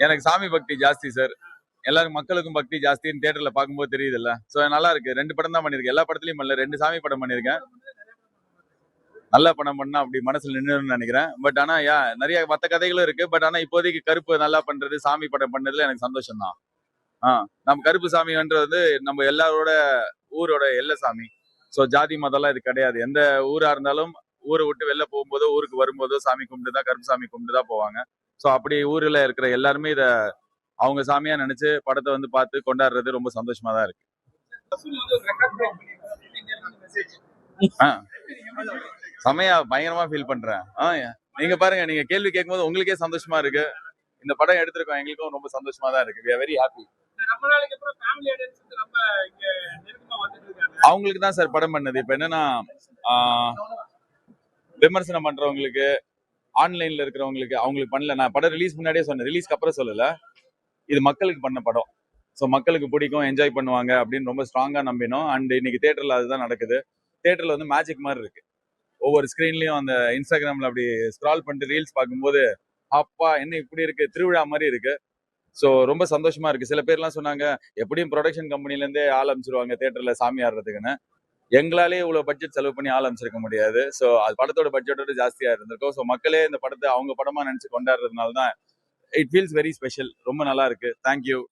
எனக்கு சாமி பக்தி ஜாஸ்தி சார். எல்லாரும் மக்களுக்கும் பக்தி ஜாஸ்தின்னு தியேட்டர்ல பார்க்கும்போது தெரியுது இல்ல. சோ நல்லா இருக்கு. 2 படம் தான் பண்ணிருக்கேன். எல்லா படத்துலயும் பண்ணல. 2 சாமி படம் பண்ணிருக்கேன். நல்ல படம் பண்ணா அப்படி மனசுல நின்னுன்னு நினைக்கிறேன். பட் ஆனா நிறைய மத்த கதைகளும் இருக்கு. பட் ஆனா இப்போதைக்கு கருப்பு நல்லா பண்றது, சாமி படம் பண்ணதுல எனக்கு சந்தோஷம் தான். நம்ம கருப்பு சாமின்றது நம்ம எல்லாரோட ஊரோட எல்லை சாமி. சோ ஜாதி மதம்லாம் இது கிடையாது. எந்த ஊரா இருந்தாலும் ஊரை விட்டு வெளில போகும்போதோ ஊருக்கு வரும்போதோ சாமி கும்பிட்டுதான் கருப்பு சாமி கும்பிட்டுதான் போவாங்க. சோ அப்படி ஊர்ல இருக்கிற எல்லாருமே இத அவங்க சாமியா நினைச்சு படத்தை பார்த்து கொண்டாடுறது ரொம்ப சந்தோஷமா தான் இருக்கு. செமையா பயங்கரமா ஃபீல் பண்றேன். நீங்க பாருங்க, நீங்க கேள்வி கேட்கும்போது உங்களுக்கே சந்தோஷமா இருக்கு. இந்த படம் எடுத்திருக்கோம், எங்களுக்கும் ரொம்ப சந்தோஷமா தான் இருக்கு. we are very happy. அவங்களுக்கு தான் சார் படம் பண்ணது. இப்ப என்னன்னா விமர்சனம் பண்றவங்களுக்கு, ஆன்லைன்ல இருக்கிறவங்களுக்கு அவங்களுக்கு பண்ணல. நான் படம் ரிலீஸ் முன்னாடியே சொன்னேன், ரிலீஸ்க்கு அப்புறம் சொல்லல. இது மக்களுக்கு பண்ண படம். ஸோ மக்களுக்கு பிடிக்கும், என்ஜாய் பண்ணுவாங்க அப்படின்னு ரொம்ப ஸ்ட்ராங்கா நம்பினோம். அண்ட் இன்னைக்கு தியேட்டர்ல அதுதான் நடக்குது. தியேட்டர்ல மேஜிக் மாதிரி இருக்கு. ஒவ்வொரு ஸ்கிரீன்லயும் அந்த இன்ஸ்டாகிராம்ல அப்படி ஸ்க்ரால் பண்ணிட்டு ரீல்ஸ் பார்க்கும்போது அப்பா என்ன இப்படி இருக்கு, திருவிழா மாதிரி இருக்கு. ஸோ ரொம்ப சந்தோஷமா இருக்கு. சில பேர்லாம் சொன்னாங்க எப்படியும் ப்ரொடக்ஷன் கம்பெனில இருந்தே ஆள் அமைச்சிருவாங்க தியேட்டர்ல சாமி ஆடுறதுக்குன்னு. எங்களாலே இவ்வளவு பட்ஜெட் செலவு பண்ணி ஆள் அமைச்சிருக்க முடியாது. ஸோ அது படத்தோட பட்ஜெட்டோட ஜாஸ்தியா இருந்திருக்கும். ஸோ மக்களே இந்த படத்தை அவங்க படமா நினைச்சு கொண்டாடுறதுனால தான் இட் ஃபீல்ஸ் வெரி ஸ்பெஷல். ரொம்ப நல்லா இருக்கு. தேங்க்யூ.